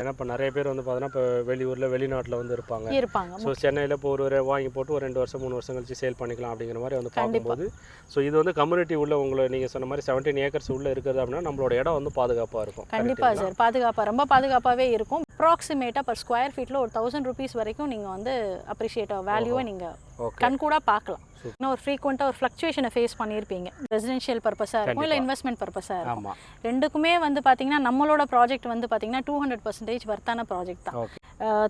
ஏன்னா இப்போ நிறைய பேர் வந்து பார்த்தீங்கன்னா இப்போ வெளியூரில் வெளிநாட்டில் வந்து இருப்பாங்க. ஸோ சென்னையில் இப்போ ஒரு வாங்கி போட்டு ஒரு 2 வருஷம் 3 வருஷம் கழிச்சு சேல் பண்ணிக்கலாம் அப்படிங்கிற மாதிரி வந்து பார்க்கும்போது ஸோ இது வந்து கம்யூனிட்டி உள்ள உங்களை நீங்கள் சொன்ன மாதிரி 17 ஏக்கர்ஸ் உள்ளே இருக்குது அப்படின்னா நம்மளோட இடம் வந்து பாதுகாப்பாக இருக்கும். கண்டிப்பாக சார், ரொம்ப பாதுகாப்பாகவே இருக்கும். அப்ராக்சிமேட்டாக பர் ஸ்கொயர் ஃபீட்டில் ஒரு 1000 rupees வரைக்கும் நீங்கள் வந்து அப்ரிஷியேட் வேல்யூவை நீங்கள் கண்கூட பார்க்கலாம். இன்னும் ஒரு ஃப்ரீக்வெண்ட்டாக ஒரு ஃப்ளக்சுவேஷனை ஃபேஸ் பண்ணியிருப்பீங்க. ரெசிடென்ஷியல் பர்பஸாக இருக்கும் இல்லை இன்வெஸ்ட்மெண்ட் பர்பஸாக இருக்கும். ரெண்டுக்குமே வந்து பார்த்தீங்கன்னா நம்மளோட ப்ராஜெக்ட் வந்து பார்த்தீங்கன்னா 200% வர்த்தான ப்ராஜெக்ட் தான்.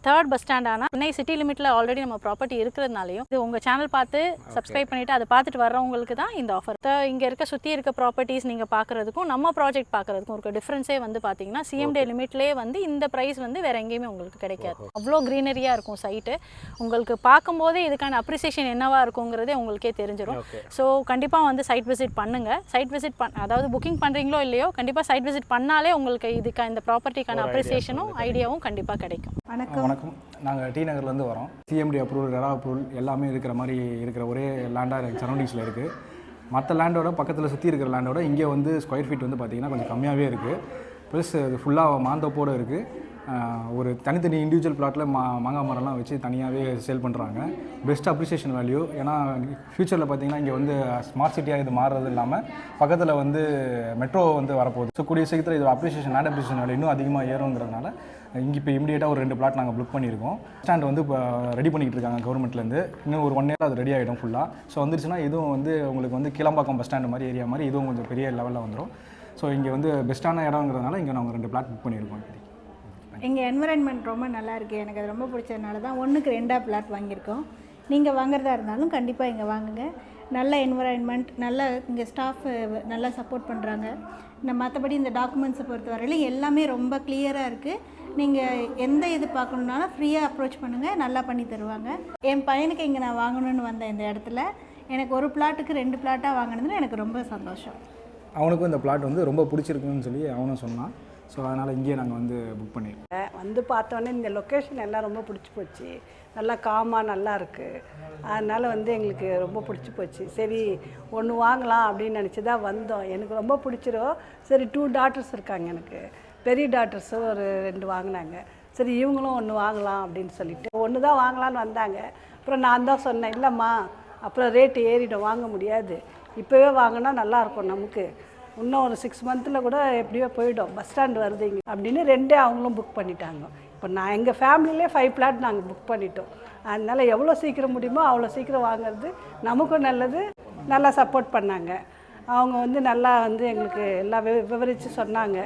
தேர்ட் பஸ் ஸ்டாண்ட் ஆனால் சென்னை சிட்டி லிமிட்டில் ஆல்ரெடி நம்ம ப்ராப்பர்ட்டி இருக்கிறதுனாலையும் இது உங்கள் சேனல் பார்த்து சப்ஸ்கிரைப் பண்ணிவிட்டு அதை பார்த்துட்டு வர்றவங்களுக்கு தான் இந்த ஆஃபர். இங்கே இருக்க சுற்றி இருக்க ப்ராப்பர்ட்டிஸ் நீங்கள் பார்க்குறதுக்கும் நம்ம ப்ராஜெக்ட் பார்க்குறதுக்கும் ஒரு டிஃப்ரென்ஸே வந்து பார்த்தீங்கன்னா சிஎம்டி லிமிட்லேயே வந்து இந்த ப்ரைஸ் வந்து வேறு எங்கேயுமே உங்களுக்கு கிடைக்காது. அவ்வளோ க்ரீனரியாக இருக்கும் சைட்டு. உங்களுக்கு பார்க்கும்போதே இதுக்கான அப்ரிசியேஷன் என்னவாக இருக்குங்கிறதே உங்களுக்கே தெரிஞ்சிடும். ஸோ கண்டிப்பாக வந்து சைட் விசிட் பண்ணுங்கள். சைட் விசிட் அதாவது புக்கிங் பண்ணுறீங்களோ இல்லையோ கண்டிப்பாக சைட் விசிட் பண்ணாலே உங்களுக்கு இந்த ப்ராப்பர்ட்டிக்கான அப்ரிசியேஷனும் ஐடியாவும் கண்டிப்பாக கிடைக்கும். வணக்கம். நாங்கள் டி நகர்லேருந்து வரோம். சிஎம்டி அப்ரூவல், ரெரா அப்ரூவல் எல்லாமே இருக்கிற மாதிரி இருக்கிற ஒரே லேண்டாக எனக்கு சரௌண்டிங்ஸில் இருக்குது. மற்ற லேண்டோட பக்கத்தில் சுற்றி இருக்கிற லேண்டோட இங்கே வந்து ஸ்கொயர் ஃபீட் வந்து பார்த்திங்கன்னா கொஞ்சம் கம்மியாகவே இருக்குது. ப்ளஸ் இது ஃபுல்லாக மாந்தோப்போடு இருக்குது. ஒரு தனித்தனி இண்டிவிஜுவல் பிளாட்டில் மாங்காய் மரம்லாம் வச்சு தனியாகவே சேல் பண்ணுறாங்க. Best appreciation value. ஏன்னா ஃப்யூச்சரில் பார்த்திங்கன்னா இங்கே வந்து ஸ்மார்ட் சிட்டியாக இது மாறுறது இல்லாமல் பக்கத்தில் வந்து மெட்ரோ வந்து வரப்போகுது. ஸோ கூடிய சீக்கிரத்தில் இது அப்ரிசியேஷன் லேண்ட் அப்ரிசியேஷன் வேல்யூ இன்னும் அதிகமாக ஏறுங்கிறதுனால இங்கே இப்போ இமீடியட்டாக ஒரு 2 பிளாட் நாங்கள் புக் பண்ணியிருக்கோம். ஸ்டாண்ட் வந்து இப்போ ரெடி பண்ணிக்கிட்டு இருக்காங்க கவர்மெண்ட்லேருந்து. இன்னும் ஒரு 1 year அது ரெடி ஆகிடும் ஃபுல்லாக. ஸோ வந்துருச்சுன்னா இதுவும் வந்து உங்களுக்கு வந்து கிளம்பாக்கம் பஸ் ஸ்டாண்ட் மாதிரி ஏரியா மாதிரி இதுவும் கொஞ்சம் பெரிய லெவலில் வந்துடும். ஸோ இங்கே வந்து பெஸ்ட்டான இடங்கிறதுனால இங்கே நாங்கள் 2 பிளாட் புக் பண்ணியிருக்கோம். எங்கள் என்விரான்மெண்ட் ரொம்ப நல்லா இருக்குது. எனக்கு அது ரொம்ப பிடிச்சதுனால தான் 1க்கு 2 பிளாட் வாங்கியிருக்கோம். நீங்கள் வாங்குறதா இருந்தாலும் கண்டிப்பாக இங்கே வாங்குங்க. நல்ல என்விரான்மெண்ட், நல்ல இங்கே ஸ்டாஃப் நல்லா சப்போர்ட் பண்ணுறாங்க. மற்றபடி இந்த டாக்குமெண்ட்ஸை பொறுத்தவரையிலும் எல்லாமே ரொம்ப கிளியராக இருக்குது. நீங்கள் எந்த இது பார்க்கணுன்னாலும் ஃப்ரீயாக அப்ரோச் பண்ணுங்கள், நல்லா பண்ணி தருவாங்க. என் பையனுக்கு இங்கே நான் வாங்கணும்னு வந்தேன். இந்த இடத்துல எனக்கு ஒரு பிளாட்டுக்கு 2 பிளாட்டாக வாங்கினதுன்னு எனக்கு ரொம்ப சந்தோஷம். அவனுக்கும் இந்த பிளாட் வந்து ரொம்ப பிடிச்சிருக்குன்னு சொல்லி அவனும் சொன்னான். ஸோ அதனால் இங்கேயே நாங்கள் வந்து புக் பண்ணியிருக்கோம். வந்து பார்த்தோன்னே இந்த லொக்கேஷன் எல்லாம் ரொம்ப பிடிச்சி போச்சு. நல்லா காமாக நல்லா இருக்குது. அதனால் வந்து எங்களுக்கு ரொம்ப பிடிச்சி போச்சு. சரி ஒன்று வாங்கலாம் அப்படின்னு நினச்சி தான் வந்தோம். எனக்கு ரொம்ப பிடிச்சிரும். சரி 2 daughters இருக்காங்க எனக்கு. பெரிய டாட்டர்ஸு ஒரு 2 வாங்கினாங்க. சரி இவங்களும் ஒன்று வாங்கலாம் அப்படின்னு சொல்லிட்டு ஒன்று தான் வாங்கலான்னு வந்தாங்க. அப்புறம் நான் தான் சொன்னேன், இல்லைம்மா அப்புறம் ரேட்டு ஏறிடும், வாங்க முடியாது, இப்போவே வாங்கினா நல்லாயிருக்கும், நமக்கு இன்னும் ஒரு 6 months கூட எப்படியோ போயிடும், பஸ் ஸ்டாண்ட் வருது இங்கே அப்படின்னு 2 அவங்களும் புக் பண்ணிட்டாங்க. இப்போ நான் எங்கள் ஃபேமிலியிலே 5 பிளாட் நாங்கள் புக் பண்ணிட்டோம். அதனால் எவ்வளோ சீக்கிரம் முடியுமோ அவ்வளோ சீக்கிரம் வாங்குறது நமக்கும் நல்லது. நல்லா சப்போர்ட் பண்ணாங்க. அவங்க வந்து நல்லா வந்து எங்களுக்கு எல்லாம் விவரித்து சொன்னாங்க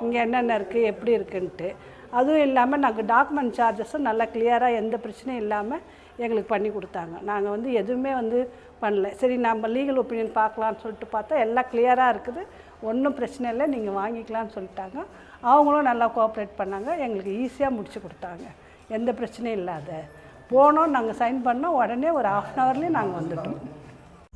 இங்கே என்னென்ன இருக்குது எப்படி இருக்குன்ட்டு. அதுவும் இல்லாமல் நாங்கள் டாக்குமெண்ட் சார்ஜஸும் நல்லா கிளியராக எந்த பிரச்சனையும் இல்லாமல் எங்களுக்கு பண்ணி கொடுத்தாங்க. நாங்கள் வந்து எதுவுமே வந்து பண்ணல. சரி நம்ம லீகல் ஒப்பீனியன் பார்க்கலான்னு சொல்லிட்டு பார்த்தா எல்லாம் கிளியராக இருக்குது, ஒன்றும் பிரச்சனை இல்லை, நீங்கள் வாங்கிக்கலான்னு சொல்லிட்டாங்க. அவங்களும் நல்லா கோஆப்ரேட் பண்ணாங்க. எங்களுக்கு ஈஸியாக முடிச்சு கொடுத்தாங்க, எந்த பிரச்சனையும் இல்லாத. போனோம், நாங்கள் சைன் பண்ணோம், உடனே ஒரு 1/2 hourலேயே நாங்கள் வந்துட்டோம்.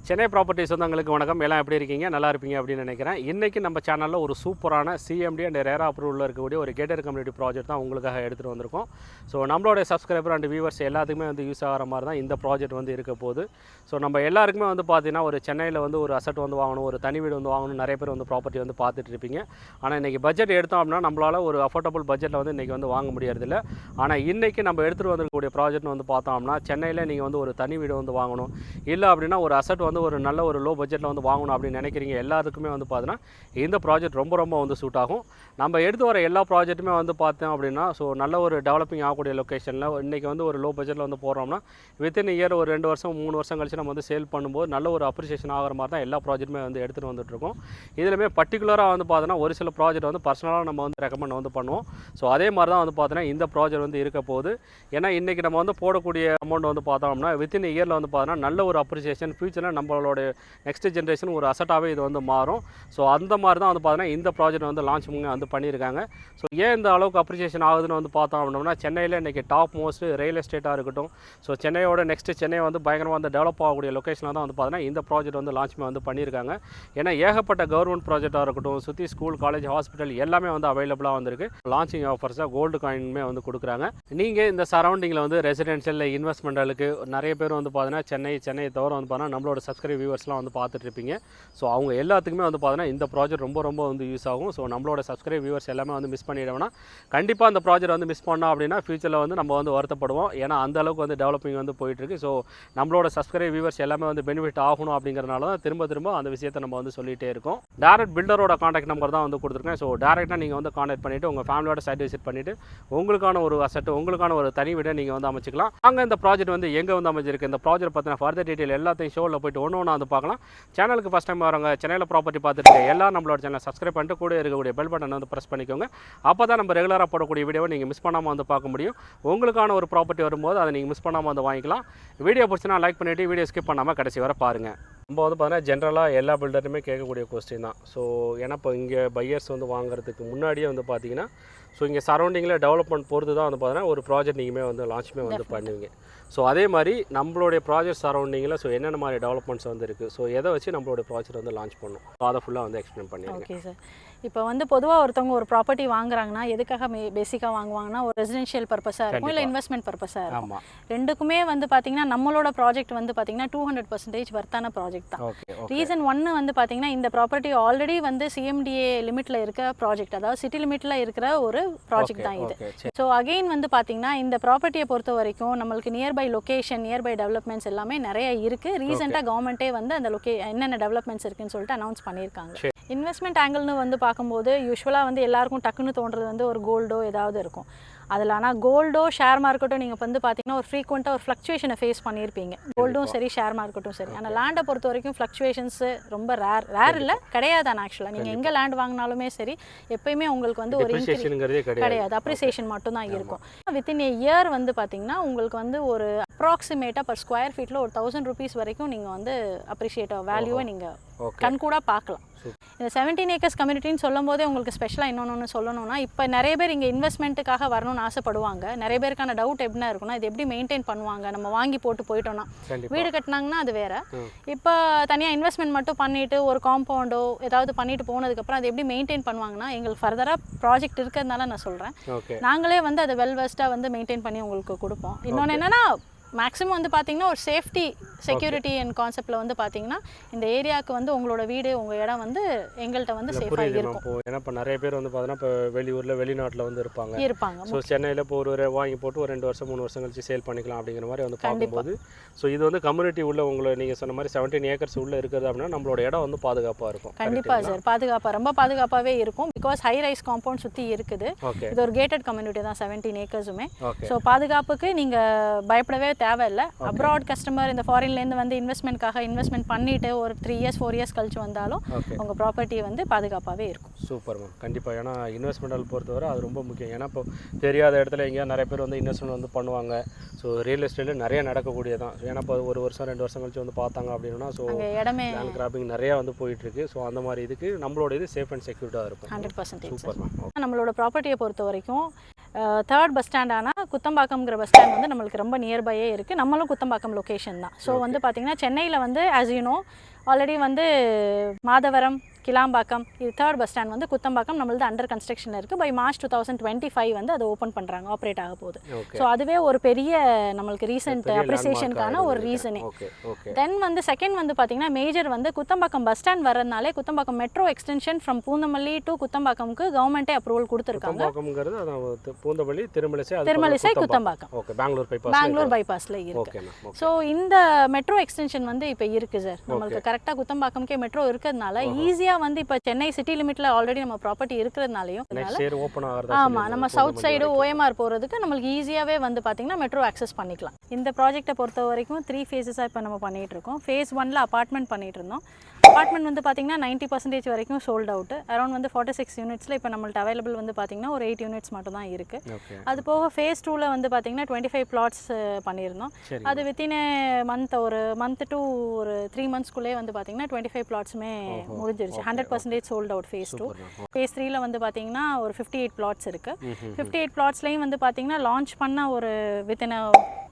சென்னை ப்ராப்பர்ட்டிஸ் சொந்தங்களுக்கு வணக்கம். எல்லாம் எப்படி இருக்கீங்க? நல்லா இருப்பீங்க அப்படின்னு நினைக்கிறேன். இன்றைக்கி நம்ம சேனலில் ஒரு சூப்பரான சிஎம்டி அண்ட் ரெரா அப்ரூவலில் இருக்கக்கூடிய ஒரு கேட்டட் கம்யூனிட்டி ப்ராஜெக்ட் தான் உங்களுக்காக எடுத்துகிட்டு வந்திருக்கோம். ஸோ நம்மளோட சப்ஸ்கிரைபர் அண்ட் வியூவர்ஸ் எல்லாத்துக்குமே வந்து யூஸ் ஆகிற மாதிரி தான் இந்த ப்ராஜெக்ட் வந்து இருக்க போகுது. ஸோ நம்ம எல்லாருக்குமே வந்து பார்த்தீங்கன்னா ஒரு சென்னையில் வந்து ஒரு அசட் வந்து வாங்கணும், ஒரு தனி வீடு வந்து வாங்கணும், நிறைய பேர் வந்து ப்ராப்பர்ட்டி வந்து பார்த்துட்டு இருப்பீங்க. ஆனால் இன்றைக்கி பட்ஜெட் எடுத்தோம் அப்படின்னா நம்மளால் ஒரு அஃபோர்டபுள் பட்ஜெட்டில் வந்து இன்றைக்கி வந்து வாங்க முடியறதில்ல. ஆனால் இன்றைக்கி நம்ம எடுத்துகிட்டு வந்திருக்கக்கூடிய ப்ராஜெக்ட் வந்து பார்த்தோம்னா சென்னையில் நீங்கள் வந்து ஒரு தனி வீடு வந்து வாங்கணும், இல்லை அப்படின்னா ஒரு அசட் வந்து ஒரு நல்ல ஒரு லோ பட்ஜெட்டில் வந்து வாங்கணும் அப்படின்னு நினைக்கிறீங்க எல்லாருக்குமே வந்து பார்த்தீங்கன்னா இந்த ப்ராஜெக்ட் ரொம்ப ரொம்ப வந்து சூட் ஆகும். நம்ம எடுத்து வர எல்லா ப்ராஜெக்ட்டுமே வந்து பார்த்தோம் அப்படின்னா ஸோ நல்ல ஒரு டெவலப்பிங் ஆகக்கூடிய லொக்கேஷனில் இன்றைக்கி வந்து ஒரு லோ பட்ஜெட்டில் வந்து போகிறோம்னா வித்தின் இயர் ஒரு 2 வருஷம் 3 வருஷம் கழிச்சு நம்ம வந்து சேல் பண்ணும்போது நல்ல ஒரு அப்ரிசியேஷன் ஆகிற மாதிரி தான் எல்லா ப்ராஜெக்ட்டுமே வந்து எடுத்துகிட்டு வந்துட்டுருக்கோம். இதுலையுமே பர்டிகுலராக வந்து பார்த்தோன்னா ஒரு சில ப்ராஜெக்ட் வந்து பர்சனலாக நம்ம வந்து ரெக்கமெண்ட் வந்து பண்ணுவோம். ஸோ அதே மாதிரி தான் வந்து பார்த்தோன்னா இந்த ப்ராஜெக்ட் வந்து இருக்க போகுது. ஏன்னா இன்றைக்கி நம்ம வந்து போடக்கூடிய அமௌண்ட் வந்து பார்த்தோம்னா வித்தின் இயரில் வந்து பார்த்தோன்னா நல்ல ஒரு அப்ரிசியேஷன் ஃபியூச்சரில் நம்மளோட நெக்ஸ்ட் ஜென்ரேஷன் ஒரு அசட்டாகவே இது வந்து மாறும். ஸோ அந்த மாதிரி தான் வந்து பார்த்தீங்கன்னா இந்த ப்ராஜெக்ட் வந்து லான்ச் வந்து பண்ணியிருக்காங்க. ஸோ ஏன் இந்த அளவுக்கு அப்ரிசியேஷன் ஆகுதுன்னு வந்து பார்த்தோம் அப்படின்னா சென்னையில் இன்றைக்கி டாப் மோஸ்ட் ரியல் எஸ்டேட்டாக இருக்கட்டும், ஸோ சென்னையோட நெக்ஸ்ட் சென்னை வந்து பயங்கரமாக வந்து டெவலப் ஆகக்கூடிய லொக்கேஷனாக தான் வந்து பார்த்தீங்கன்னா இந்த ப்ராஜெக்ட் வந்து லான்ச் வந்து பண்ணியிருக்காங்க. ஏன்னா ஏகப்பட்ட கவர்மெண்ட் ப்ராஜெக்டாக இருக்கட்டும், சுற்றி ஸ்கூல் காலேஜ் ஹாஸ்பிட்டல் எல்லாமே வந்து அவைலபிளாக வந்துருக்கு. லான்ச்சிங் ஆஃபர்ஸாக கோல்டு காயினுமே வந்து கொடுக்குறாங்க. நீங்கள் இந்த சரௌண்டிங்கில் வந்து ரெசிடென்ஷியல் இன்வெஸ்ட்மெண்ட்டுக்கு நிறைய பேர் வந்து பார்த்தீங்கன்னா சென்னை தவிர வந்து பார்த்தீங்கன்னா நம்மளோட சப்ஸ்கிரைப் வியூவர்ஸ்லாம் வந்து பார்த்துட்ருப்பீங்க. ஸோ அவங்க எல்லாத்துக்குமே வந்து பார்த்தீங்கன்னா இந்த ப்ராஜெக்ட் ரொம்ப ரொம்ப வந்து யூஸ் ஆகும். ஸோ நம்மளோட சப்ஸ்கிரைப் வியூவர்ஸ் எல்லாமே வந்து மிஸ் பண்ணிவிடுவோம்னா கண்டிப்பாக அந்த ப்ராஜெக்ட் வந்து மிஸ் பண்ணோம் அப்படின்னா ஃபியூச்சரில் வந்து நம்ம வந்து வருத்தப்படுவோம். ஏன்னா அந்த அளவுக்கு வந்து டெவலப்பிங் வந்து போயிட்டுருக்கு. ஸோ நம்மளோட சப்ஸ்கிரைப் வியூவர்ஸ் எல்லாமே வந்து பெனிஃபிட் ஆகணும் அப்படிங்கிறனால தான் திரும்ப அந்த விஷயத்தை நம்ம வந்து சொல்லிகிட்டே இருக்கோம். டேரக்ட் பில்டரோட காண்டாக்ட் நம்பர் தான் வந்து கொடுத்துருக்கேன். ஸோ டேரெக்டாக நீங்கள் வந்து காண்டாக்ட் பண்ணிவிட்டு உங்கள் ஃபேமிலியோட சைட் விசிட் பண்ணிவிட்டு உங்களுக்கான ஒரு அசெட், உங்களுக்கான ஒரு தனி வீடை நீங்கள் வந்து அமைச்சிக்கலாம். அங்கே இந்த ப்ராஜெக்ட் வந்து எங்கே வந்து அமைச்சிருக்கு, இந்த ப்ராஜெக்ட் பற்றின ஃபர்தர் டீட்டெயில் எல்லாத்தையும் ஷோவில் போய்ட்டு ஒன்று வந்து பார்க்கலாம். சேனலுக்கு ஃபஸ்ட் டைம் வரவங்க சென்னையில் ப்ராப்பர்ட்டி பார்த்துட்டு எல்லாம் நம்மளோட சேனல் சப்ஸ்கிரைப் பண்ணிட்டு கூட இருக்கக்கூடிய பெல் பட்டன் வந்து ப்ரெஸ் பண்ணிக்கோங்க. அப்போ தான் நம்ம ரெகுலராக போடக்கூடிய வீடியோவை நீங்கள் மிஸ் பண்ணாமல் வந்து பார்க்க முடியும். உங்களுக்கான ஒரு ப்ராப்பர்ட்டி வரும்போது அதை நீங்கள் மிஸ் பண்ணாமல் வந்து வாங்கிக்கலாம். வீடியோ பிடிச்சினா லைக் பண்ணிவிட்டு வீடியோ ஸ்கிப் பண்ணாமல் கடைசி வரை பாருங்கள். நம்ம வந்து பார்த்தீங்கன்னா ஜென்ரலாக எல்லா பில்டருமே கேட்கக்கூடிய கொஸ்டின் தான். ஸோ ஏன்னா இப்போ இங்கே பையர்ஸ் வந்து வாங்குறதுக்கு முன்னாடியே வந்து பார்த்தீங்கன்னா ஸோ இங்கே சரௌண்டிங்கில் டெவலப்மெண்ட் பொறுத்து தான் வந்து பார்த்தீங்கன்னா ஒரு ப்ராஜெக்ட் நீங்களுமே வந்து லான்ச்சுமே வந்து பண்ணுவீங்க. ஸோ அதே மாதிரி நம்மளுடைய ப்ராஜெக்ட் சரௌண்டிங்கில் ஸோ என்னென்ன மாதிரி டெவலப்மெண்ட்ஸ் வந்து இருக்குது, ஸோ எதை வச்சு நம்மளுடைய ப்ராஜெக்ட் வந்து லான்ச் பண்ணணும், ஸோ அதை ஃபுல்லாக வந்து எக்ஸ்பிளைன் பண்ணிடுங்க. Okay sir. இப்போ வந்து பொதுவாக ஒருத்தவங்க ஒரு ப்ராப்பர்ட்டி வாங்குறாங்கன்னா எதுக்காக பேசிக்காக வாங்குவாங்கன்னா ஒரு ரெசிடென்ஷியல் பர்பஸாக இருக்கும், இல்லை இன்வெஸ்ட்மெண்ட் பர்பஸாக இருக்கும். ஆமாம். ரெண்டுக்குமே வந்து பார்த்தீங்கன்னா நம்மளோட ப்ராஜெக்ட் வந்து பார்த்தீங்கன்னா 200% வர்த்தான ப்ராஜெக்ட் தான். ரீசன் ஒன்று வந்து பார்த்தீங்கன்னா இந்த ப்ராப்பர்ட்டி ஆல்ரெடி வந்து சிஎம்டிஏ லிமிட்டில் இருக்க ப்ராஜெக்ட், அதாவது சிட்டி லிமிட்டில் இருக்கிற ஒரு ப்ராஜெக்ட் தான் இது. ஸோ அகெயின் வந்து பார்த்தீங்கன்னா இந்த ப்ராப்பர்ட்டியை பொறுத்த வரைக்கும் நம்மளுக்கு நியர்பை லொக்கேஷன், நியர்பை டெவலப்மெண்ட்ஸ் எல்லாமே நிறைய இருக்குது. ரீசெண்டாக கவர்மெண்ட்டே வந்து அந்த என்னென்ன டெவலப்மெண்ட்ஸ் இருக்குன்னு சொல்லிட்டு அனௌன்ஸ் பண்ணியிருக்காங்க. இன்வெஸ்ட்மெண்ட் ஆங்கிள்னு வந்து பார்க்கும்போது யூஸ்வலாக வந்து எல்லாருக்கும் டக்குன்னு தோன்றது வந்து ஒரு கோல்டோ ஏதாவது இருக்கும். அதில் ஆனால் கோல்டோ ஷேர் மார்க்கெட்டோ நீங்கள் வந்து பார்த்தீங்கன்னா ஒரு ஃப்ரீக்வெண்ட்டாக ஒரு ஃப்ளக்சுவேஷனை ஃபேஸ் பண்ணியிருப்பீங்க. கோல்டும் சரி, ஷேர் மார்க்கெட்டும் சரி. ஆனால் லேண்டை பொறுத்த வரைக்கும் ஃப்ளக்சுவேஷன்ஸு ரொம்ப ரேர் இல்லை, கிடையாது. ஆனால் ஆக்சுவலாக நீங்கள் எங்கே லேண்ட் வாங்கினாலுமே சரி எப்பயுமே உங்களுக்கு வந்து ஒரு கிடையாது, அப்ரிசியேஷன் மட்டும்தான் இருக்கும். வித்தின் ஏ இயர் வந்து பார்த்தீங்கன்னா உங்களுக்கு வந்து ஒரு அப்ராக்சிமேட்டாக பர் ஸ்கொயர் ஃபீட்டில் ஒரு 1000 rupees வரைக்கும் நீங்கள் வந்து அப்ரிஷியேட் வேல்யூவை நீங்கள் கண்கூட பார்க்கலாம். இந்த 17 acres கம்யூனிட்டின்னு சொல்லும் போதே உங்களுக்கு ஸ்பெஷலாக இன்னொன்று சொல்லணும்னா, இப்போ நிறைய பேர் இங்கே இன்வெஸ்ட்மெண்ட்டுக்காக வரணும்னு ஆசைப்படுவாங்க. நிறைய பேருக்கான டவுட் எப்படின்னா இருக்குன்னா, இது எப்படி மெயின்டைன் பண்ணுவாங்க, நம்ம வாங்கி போட்டு போயிட்டோம்னா. வீடு கட்டினாங்கன்னா அது வேற. இப்போ தனியாக இன்வெஸ்ட்மெண்ட் மட்டும் பண்ணிட்டு ஒரு காம்பவுண்டோ ஏதாவது பண்ணிட்டு போனதுக்கப்புறம் அது எப்படி மெயின்டைன் பண்ணுவாங்கன்னா, எங்களுக்கு ஃபர்தராக ப்ராஜெக்ட் இருக்கிறதுனால நான் சொல்கிறேன், நாங்களே வந்து அதை வெல்வெஸ்ட்டாக வந்து மெயின்டைன் பண்ணி உங்களுக்கு கொடுப்போம். இன்னொன்று என்னென்னா மேக்ஸிமம் வந்து பார்த்தீங்கன்னா ஒரு சேஃப்டி, செக்யூரிட்டி அண்ட் கான்செப்டில் வந்து பார்த்தீங்கன்னா இந்த ஏரியாவுக்கு வந்து உங்களோட வீடு, உங்கள் இடம் வந்து எங்கள்கிட்ட வந்து சேஃபாக இருக்கும். ஏன்னா இப்போ நிறைய பேர் வந்து பார்த்தீங்கன்னா இப்போ வெளியூரில் வெளிநாட்டில் வந்து இருப்பாங்க. ஸோ சென்னையில் இப்போ ஒரு வாங்கி போட்டு ஒரு 2 வருஷம் 3 வருஷம் கழிச்சு சேல் பண்ணிக்கலாம் அப்படிங்கிற மாதிரி வந்து பார்க்கும்போது ஸோ இது வந்து கம்யூனிட்டி உள்ள உங்களை நீங்கள் சொன்ன மாதிரி 17 acres உள்ளே இருக்குது அப்படின்னா நம்மளோட இடம் வந்து பாதுகாப்பாக இருக்கும். கண்டிப்பாக சார், பாதுகாப்பாக, ரொம்ப பாதுகாப்பாகவே இருக்கும். பிகாஸ் ஹை ரைஸ் காம்பவுண்ட் சுற்றி இருக்குது. இது ஒரு கேட்டட் கம்யூனிட்டி தான் 17 acresமே. ஸோ பாதுகாப்புக்கு நீங்கள் பயப்படவே தேவையில்லை. அப்ராட் கஸ்டமர் இந்த ஃபாரின்லேருந்து வந்து இன்வெஸ்ட்மெண்ட் பண்ணிவிட்டு ஒரு 3 years 4 years கழிச்சு வந்தாலும் உங்கள் ப்ராப்பர்ட்டி வந்து பாதுகாப்பாகவே இருக்கும். Super ma'am. கண்டிப்பாக. ஏன்னா இன்வெஸ்ட்மெண்ட் பொறுத்தவரை அது ரொம்ப முக்கியம். ஏன்னா இப்போ தெரியாத இடத்துல எங்கேயா நிறைய பேர் வந்து இன்வெஸ்ட்மெண்ட் வந்து பண்ணுவாங்க. ஸோ ரியல் எஸ்டேட்டில் நிறைய நடக்கக்கூடியதான். ஏன்னா இப்போ ஒரு வருஷம் 2 வருஷம் கழிச்சு வந்து பார்த்தாங்க அப்படின்னா ஸோ இடமே லேண்ட் கிராப்பிங் நிறையா வந்து போயிட்டுருக்கு. ஸோ அந்த மாதிரி இதுக்கு நம்மளோட இது சேஃப் அண்ட் செக்யூர்டாக இருக்கும். 100%. Super ma'am. நம்மளோட ப்ராப்பர்ட்டியை பொறுத்த வரைக்கும் 3rd பஸ் ஸ்டாண்டான குத்தம்பாக்கம்ங்கிற பஸ் ஸ்டாண்ட் வந்து நம்மளுக்கு ரொம்ப நியர்பையே இருக்குது. நம்மளும் குத்தம்பாக்கம் லொக்கேஷன் தான். ஸோ வந்து பார்த்திங்கன்னா சென்னையில் வந்து ஆஸ் யூ நோ ஆல்ரெடி வந்து மாதவரம், கிளாம்பாக்கம், இது 3rd பஸ் ஸ்டாண்ட் வந்து குத்தம்பாக்கம் நம்மளது அண்டர் கன்ஸ்ட்ரக்ஷனில் இருக்குது. பை மார்ச் 2025 வந்து அதை ஓப்பன் பண்ணுறாங்க, ஆப்ரேட் ஆக போகுது. ஸோ அதுவே ஒரு பெரிய நம்மளுக்கு ரீசெண்ட் அப்ரிசியேஷனுக்கான ஒரு ரீசனே. தென் வந்து செகண்ட் வந்து பார்த்தீங்கன்னா மேஜர் வந்து குத்தம்பாக்கம் பஸ் ஸ்டாண்ட் வரதுனாலே Kuthambakkam metro extension from Poonamallee to குத்தம்பாக்கம்க்கு கவர்மெண்ட்டே அப்ரூவல் கொடுத்துருக்காங்க. திருமலிசை குத்தம்பாக்கம் பெங்களூர் பைபாஸில் இருக்குது. ஸோ இந்த மெட்ரோ எக்ஸ்டென்ஷன் வந்து இப்போ இருக்குது சார். நம்மளுக்கு கரெக்டாக குத்தம்பாக்கம்கே மெட்ரோ இருக்கிறதுனால ஈஸியாக வந்து இப்போ சென்னை சிட்டி லிமிட்டில் ஆல்ரெடி நம்ம ப்ராப்பர்ட்டி இருக்கிறதுனாலையும் ஆமாம், நம்ம சவுத் சைடு OMR போகிறதுக்கு நம்மளுக்கு ஈஸியாகவே வந்து பார்த்திங்கன்னா மெட்ரோ ஆக்சஸ் பண்ணிக்கலாம். இந்த ப்ராஜெக்ட்டை பொறுத்த வரைக்கும் 3 phases இப்போ நம்ம பண்ணிகிட்டு இருக்கோம். phase 1ல் அப்பார்ட்மெண்ட் பண்ணிகிட்டு இருந்தோம். அப்பார்ட்மெண்ட் வந்து பார்த்திங்கன்னா 90% வரைக்கும் சோல்ட் அவுட்டு. அரௌண்ட் வந்து 46 unitsல இப்போ நம்மள்ட்ட அவைலபிள் வந்து பார்த்திங்கன்னா ஒரு 8 units மட்டும் தான் இருக்குது. அது போக phase 2ல் வந்து பார்த்திங்கன்னா 25 plots பண்ணியிருந்தோம். அது வித்தின் ஒரு மந்த் டு ஒரு 3 monthsக்குள்ளே வந்து பார்த்திங்கன்னா 25 plotsமே முடிஞ்சிருச்சு. 100% சோல்ட் அவுட் phase 2. phase 3ல் வந்து பார்த்திங்கன்னா ஒரு 58 plots இருக்குது. 58 plotsலையும் வந்து பார்த்திங்கன்னா லான்ச் பண்ண ஒரு வித்தின்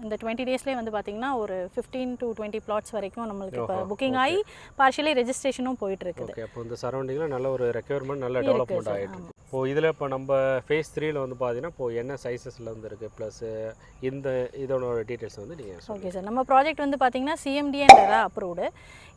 இந்த 20 டேஸ்லேயே வந்து பார்த்தீங்கன்னா ஒரு 15 to 20 plots வரைக்கும் நம்மளுக்கு இப்போ புக்கிங் ஆகி பார்ஷியலி ரெஜிஸ்ட்ரேஷனும் போயிட்டு இருக்குது. ஓகே, அப்போ இந்த சரௌண்டிங்கில் நல்ல ஒரு ரெக்யர்மெண்ட் நல்ல டெவலப்மெண்ட் ஆகிட்டு இருக்கு. இப்போ இதில் இப்போ நம்ம ஃபேஸ் 3ல வந்து பார்த்தீங்கன்னா இப்போ என்ன சைஸஸில் வந்து இருக்குது ப்ளஸ் இந்த இதோட டீட்டெயில்ஸ் வந்து நீங்கள் ஓகே சார். நம்ம ப்ராஜெக்ட் வந்து பார்த்தீங்கன்னா சிஎம்டி அண்ட் ரெரா அப்ரூவ்டு.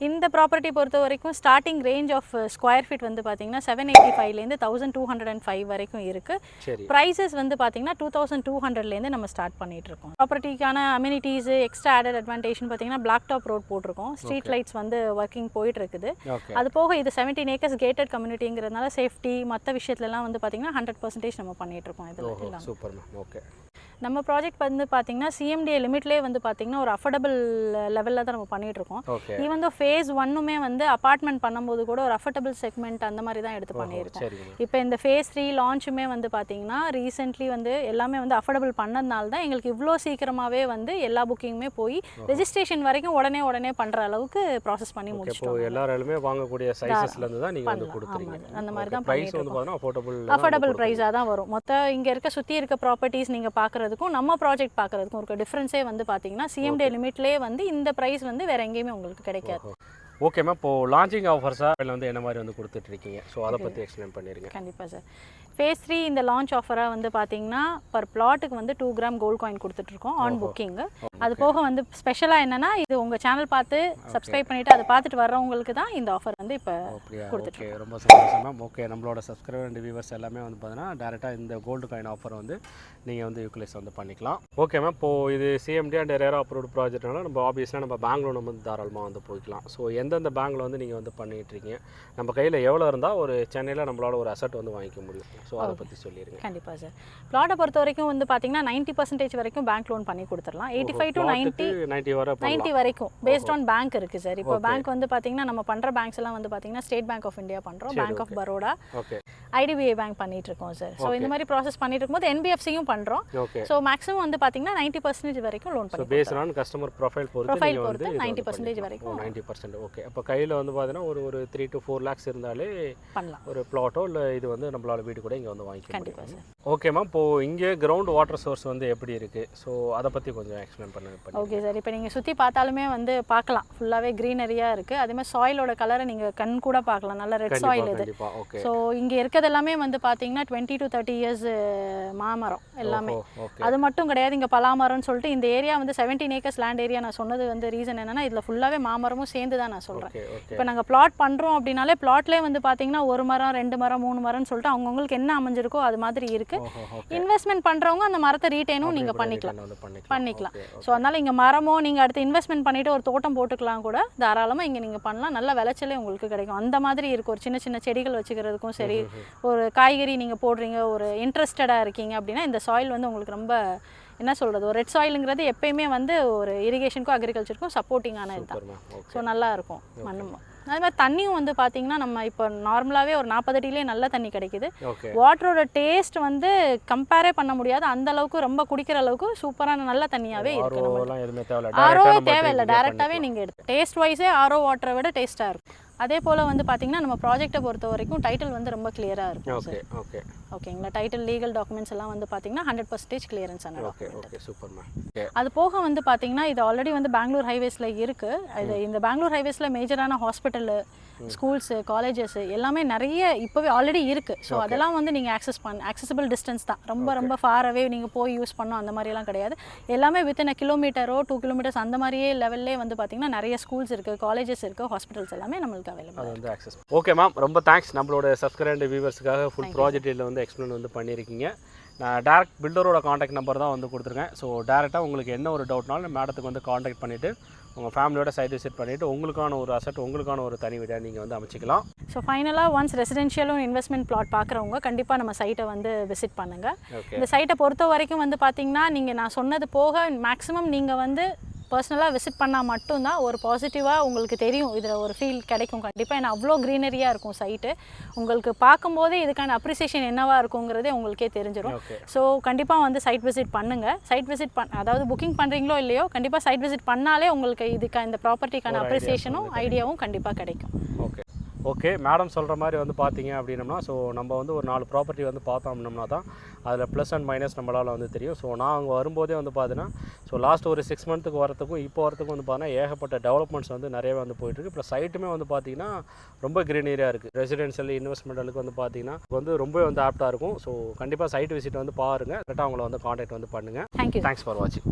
இந்த ப்ராப்பர்ட்டி பொறுத்த வரைக்கும் starting range of square feet வந்து பார்த்தீங்கன்னா 785லேருந்து 1205 வரைக்கும் இருக்குது. சரி. ப்ரைஸஸ் வந்து பார்த்தீங்கன்னா 2200லேருந்து நம்ம ஸ்டார்ட் பண்ணிட்டு இருக்கோம். ப்ராப்பர்ட்டிக்கான அம்யூனிட்டிஸ் எக்ஸ்ட்ரா ஆடட் அட்வான்டேஜ் பார்த்தீங்கன்னா பிளாக் டாப் ரோட் போட்டிருக்கோம். ஸ்ட்ரீட் லைட்ஸ் வந்து ஒர்க்கிங் போயிட்டு இருக்குது. அது போக இது 17 acres கேட்டட் கம்யூனிட்டிங்கிறதுனால சேஃப்டி மற்ற விஷயத்துலலாம் வந்து பார்த்தீங்கன்னா 100% நம்ம பண்ணிட்டு இருக்கோம். இதில் சூப்பர் மேம். ஓகே, நம்ம ப்ராஜெக்ட் வந்து பார்த்தீங்கன்னா சிஎம்டிஏ லிமிட்லேயே வந்து பார்த்தீங்கன்னா ஒரு அஃபோர்டபுள் லெவலில் தான் நம்ம பண்ணிட்டு இருக்கோம். ஈவன் தோ ஃபேஸ் 1மே வந்து அப்பார்ட்மெண்ட் பண்ணும்போது கூட ஒரு அஃபோர்டபுள் செக்மெண்ட் அந்த மாதிரி தான் எடுத்து பண்ணியிருக்கோம். இப்போ இந்த ஃபேஸ் 3 லான்ச்சுமே வந்து பார்த்தீங்கன்னா ரீசெண்ட்லி வந்து எல்லாமே வந்து அஃபோர்டபுள் பண்ணதுனால தான் எங்களுக்கு இவ்வளோ சீக்கிரமாகவே வந்து எல்லா புக்கிங்குமே போய் ரெஜிஸ்ட்ரேஷன் வரைக்கும் உடனே பண்ணுற அளவுக்கு ப்ராசஸ் பண்ணி முடிச்சிட்டோம். எல்லாருமே வாங்கக்கூடிய சைஸஸ்லேருந்து தான் நீங்கள் வந்து கொடுத்துருங்க. அந்த மாதிரி தான் ப்ரைஸ் வந்து பார்த்தீங்கன்னா அஃபோர்டபுள் ப்ரைஸாக தான் வரும். மொத்தம் இங்கே இருக்க சுற்றி இருக்க ப்ராப்பர்ட்டிஸ் நீங்கள் பார்க்குறதுக்கும் நம்ம ப்ராஜெக்ட் பார்க்குறதுக்கும் இருக்க டிஃப்ரென்ஸே வந்து பார்த்தீங்கன்னா சிஎம்டி லிமிட்லேயே வந்து இந்த ப்ரைஸ் வந்து வேறு எங்கேயுமே உங்களுக்கு கிடைக்காது. Okay ma'am. இப்போ லான்ச்சிங் ஆஃபர்ஸாக வந்து என்ன மாதிரி வந்து கொடுத்துட்ருக்கீங்க? ஸோ அதை பற்றி எக்ஸ்பிளைன் பண்ணிடுங்க. கண்டிப்பாக சார். ஃபேஸ் 3 இந்த லான்ச் ஆஃபராக வந்து பார்த்தீங்கன்னா பர் பிளாட்டுக்கு வந்து 2 கிராம் கோல்ட் காயின் கொடுத்துட்ருக்கோம் ஆன் புக்கிங்கு. அது போக வந்து ஸ்பெஷலாக என்னென்னா இது உங்கள் சேனல் பார்த்து சப்ஸ்கிரைப் பண்ணிவிட்டு அதை பார்த்துட்டு வர்றவங்களுக்கு தான் இந்த ஆஃபர் வந்து இப்போ கொடுத்துருக்கோம். ரொம்ப சந்தோஷம் மேம். ஓகே, நம்மளோட சப்ஸ்கிரைபர் அண்ட் வியூவர்ஸ் எல்லாமே வந்து பார்த்தீங்கன்னா டேரெக்டாக இந்த கோல்டு காயின் ஆஃபர் வந்து நீங்கள் வந்து யூட்டிலைஸ் வந்து பண்ணிக்கலாம். Okay ma'am. இப்போது இது சிஎம்டி அண்ட் ரெரா அப்ரூவ்டு ப்ராஜெக்ட்னால நம்ம ஆப்வியஸ்லாக நம்ம பேங்க்ல நம்ம வந்து தாராளமாக வந்து போய்க்கலாம். ஸோ எந்தெந்த பேங்க்கில் வந்து நீங்கள் வந்து பண்ணிகிட்ருக்கீங்க, நம்ம கையில் எவ்வளோ இருந்தால் ஒரு சென்னையில் நம்மளால ஒரு அசட் வந்து வாங்கிக்க முடியும்? ஸோ அதை பற்றி சொல்லிடுங்க. கண்டிப்பாக சார். பிளாட்டை பொறுத்த வரைக்கும் வந்து பார்த்தீங்கன்னா 90% வரைக்கும் பேங்க் லோன் பண்ணி கொடுத்துடலாம். 85 to 90 வரைக்கும் பேஸ்ட் ஆன் பேங்க் இருக்குது சார். இப்போ பேங்க் வந்து பார்த்தீங்கன்னா நம்ம பண்ணுற பேங்க்ஸ் எல்லாம் வந்து பார்த்தீங்கன்னா ஸ்டேட் பேங்க் ஆஃப் இந்தியா பண்ணுறோம், Bank of Baroda, IDBI Bank பண்ணிட்டு இருக்கோம் சார். ஸோ இந்த மாதிரி ப்ராசஸ் பண்ணிட்டு இருக்கும்போது என்பிஎஃப்சியும் பண்ணுறோம். ஸோ மேக்ஸிமம் வந்து பார்த்தீங்கன்னா 90% வரைக்கும் லோன் பண்ணுறோம். பேஸ்ட் ஆன் கஸ்டமர் ப்ரொஃபைல் பொறுத்து 90% வரைக்கும் 90%. ஓகே, அப்போ கையில் வந்து பார்த்தீங்கன்னா ஒரு 3 to 4 lakhs இருந்தாலே பண்ணலாம். ஒரு பிளாட்டோ இல்லை இது வந்து நம்மளால வீடு கூட இங்கே வந்து வாங்கிக்கலாம். கண்டிப்பாக சார். Okay ma'am. இப்போது இங்கே கிரவுண்ட் வாட்டர் சோர்ஸ் வந்து எப்படி இருக்குது? ஸோ அதை பற்றி கொஞ்சம் எக்ஸ்பிளைன் பண்ணுங்க. Okay sir. இப்போ நீங்கள் சுற்றி பார்த்தாலுமே வந்து பார்க்கலாம், ஃபுல்லாகவே க்ரீனரியாக இருக்குது. அதே மாதிரி சாயிலோட கலரை நீங்கள் கண் கூட பார்க்கலாம், நல்ல ரெட் சாயில் இது. ஸோ இங்கே இருக்கிறது எல்லாமே வந்து பார்த்தீங்கன்னா 20 to 30 years மாமரம் எல்லாமே. அது மட்டும் கிடையாது, இங்கே பலாமரம்னு சொல்லிட்டு இந்த ஏரியா வந்து 17 acres லேண்ட் ஏரியா. நான் சொன்னது வந்து ரீசன் என்னன்னா இதில் ஃபுல்லாகவே மாமரமும் சேர்ந்து தான் நான் சொல்கிறேன். இப்போ நாங்கள் பிளாட் பண்ணுறோம் அப்படின்னாலே பிளாட்லேயே வந்து பார்த்தீங்கன்னா 1 மரம் 2 மரம் 3 மரம்னு சொல்லிட்டு அவங்கவுங்களுக்கு என்ன அமைஞ்சிருக்கோ அது மாதிரி இருக்குது. இன்வெஸ்ட்மெண்ட் பண்ணுறவங்க அந்த மரத்தை ரீட்டைனும் நீங்கள் பண்ணிக்கலாம். ஸோ அதனால் இங்கே மரமோ நீங்கள் அடுத்து இன்வெஸ்ட்மெண்ட் பண்ணிவிட்டு ஒரு தோட்டம் போட்டுக்கலாம் கூட தாராளமாக இங்கே நீங்கள் பண்ணலாம். நல்ல விளைச்சலே உங்களுக்கு கிடைக்கும். அந்த மாதிரி இருக்கும். ஒரு சின்ன சின்ன செடிகள் வச்சுக்கிறதுக்கும் சரி, ஒரு காய்கறி நீங்கள் போடுறீங்க, ஒரு இன்ட்ரெஸ்டடாக இருக்கீங்க அப்படின்னா இந்த சாயில் வந்து உங்களுக்கு ரொம்ப என்ன சொல்கிறது, ஒரு ரெட் சாயிலுங்கிறது எப்பயுமே வந்து ஒரு இரிகேஷனுக்கும் அக்ரிகல்ச்சருக்கும் சப்போர்ட்டிங்கான இதுதான். ஸோ நல்லா இருக்கும் மண்ணும். அதே மாதிரி தண்ணியும் வந்து பார்த்தீங்கன்னா நம்ம இப்போ நார்மலாகவே ஒரு 40 அடியிலே நல்ல தண்ணி கிடைக்குது. வாட்டரோட டேஸ்ட் வந்து கம்பேரே பண்ண முடியாது, அந்த அளவுக்கு ரொம்ப குடிக்கிற அளவுக்கு சூப்பரான நல்ல தண்ணியாகவே இருக்குது. ஆரோவே தேவையில்லை, டேரெக்டாகவே நீங்கள் எடுத்து டேஸ்ட் வைஸே ஆரோ வாட்டரை விட டேஸ்ட்டாக இருக்கும். அதே போல் வந்து பார்த்தீங்கன்னா நம்ம ப்ராஜெக்டை பொறுத்த வரைக்கும் டைட்டில் வந்து ரொம்ப கிளியராக இருக்கும். ஓகேங்களா? டைட்டில் லீகல் டாக்குமெண்ட்ஸ் எல்லாம் வந்து பார்த்தீங்கன்னா 100% கிளியரன்ஸ் ஆன டாக்குமெண்ட். அது போக வந்து பார்த்தீங்கன்னா இது ஆல்ரெடி வந்து பெங்களூர் ஹைவேஸில் இருக்குது. இது இந்த பெங்களூர் ஹைவேஸில் மேஜரான ஹாஸ்பிட்டலு, ஸ்கூல்ஸு, காலேஜஸ் எல்லாமே நிறைய இப்போவே ஆல்ரெடி இருக்குது. ஸோ அதெல்லாம் வந்து நீங்கள் ஆக்சசிபிள் டிஸ்டன்ஸ் தான். ரொம்ப ஃபாராகவே நீங்கள் போய் யூஸ் பண்ணோம் அந்த மாதிரிலாம் கிடையாது. எல்லாமே வித்தின் கிலோமீட்டரோ 2 kilometers அந்த மாதிரியே லெவல்லே வந்து பார்த்தீங்கன்னா நிறைய ஸ்கூல்ஸ் இருக்குது, காலேஜஸ் இருக்குது, ஹாஸ்பிட்டல்ஸ் எல்லாமே நம்மளுக்கு அவைலபிள். ஓகே மேம், ரொம்ப தேங்க்ஸ். நம்மளோட சப்ஸ்கிரைபர் வியூவர்ஸுக்காக ஃபுல் ப்ராஜெக்டில் வந்து எக்ஸ்பிளைன் வந்து பண்ணியிருக்கீங்க. நான் டேரக்ட் பில்டரோட காண்டாக்ட் நம்பர் தான் வந்து கொடுத்துருக்கேன். ஸோ டேரெக்டாக உங்களுக்கு என்ன ஒரு டவுட்னாலும் மேடத்துக்கு வந்து காண்டாக்ட் பண்ணிவிட்டு உங்கள் ஃபேமிலியோட சைட் விசிட் பண்ணிவிட்டு உங்களுக்கான ஒரு அசட், உங்களுக்கான ஒரு தனி வீடாக நீங்கள் வந்து அமைச்சிக்கலாம். ஸோ ஃபைனலாக ஒன்ஸ் ரெசிடென்ஷியலும் இன்வெஸ்ட்மெண்ட் பிளாட் பார்க்குறவங்க கண்டிப்பாக நம்ம சைட்டை வந்து விசிட் பண்ணுங்கள். இந்த சைட்டை பொறுத்த வரைக்கும் வந்து பார்த்தீங்கன்னா நீங்கள் நான் சொன்னது போக மேக்ஸிமம் நீங்கள் வந்து பர்சனலாக விசிட் பண்ணால் மட்டும்தான் ஒரு பாசிட்டிவாக உங்களுக்கு தெரியும், இதில் ஒரு ஃபீல் கிடைக்கும் கண்டிப்பாக. ஏன்னா அவ்வளோ க்ரீனரியாக இருக்கும் சைட்டு. உங்களுக்கு பார்க்கும்போதே இதுக்கான அப்ரிசியேஷன் என்னவாக இருக்குங்கிறதே உங்களுக்கே தெரிஞ்சிடும். ஸோ கண்டிப்பாக வந்து சைட் விசிட் பண்ணுங்கள். சைட் விசிட் அதாவது புக்கிங் பண்ணுறீங்களோ இல்லையோ கண்டிப்பாக சைட் விசிட் பண்ணாலே உங்களுக்கு இந்த ப்ராப்பர்ட்டிக்கான அப்ரிசியேஷனும் ஐடியாவும் கண்டிப்பாக கிடைக்கும். ஓகே, ஓகே மேடம் சொல்கிற மாதிரி வந்து பார்த்தீங்க அப்படின்னம்னா ஸோ நம்ம வந்து ஒரு 4 ப்ராப்பர்ட்டி வந்து பார்த்தோம் அப்படின்னம்னா தான் அதில் ப்ளஸ் அண்ட் மைனஸ் நம்மளால் வந்து தெரியும். ஸோ நான் அங்கே வரும்போதே வந்து பார்த்தீங்கன்னா ஸோ லாஸ்ட் ஒரு 6 மந்த்துக்கு வரத்துக்கும் இப்போ வரத்துக்கும் வந்து பார்த்தீங்கன்னா ஏகப்பட்ட டெவலப்மெண்ட்ஸ் வந்து நிறையவே வந்து போயிட்டுருக்கு. இப்போ சைட்டுமே வந்து பார்த்தீங்கன்னா ரொம்ப க்ரீனரியாக இருக்குது. ரெசிடென்ஷியல் இன்வெஸ்ட்மெண்ட்டுக்கு வந்து பார்த்தீங்கன்னா வந்து ரொம்ப வந்து ஆப்டாக இருக்கும். ஸோ கண்டிப்பாக சைட் விசிட் வந்து பாருங்கள், கரெக்டாக அவங்கள வந்து காண்டாக்ட் வந்து பண்ணுங்கள். தேங்க்யூ. தேங்க்ஸ் ஃபார் வாட்சிங்.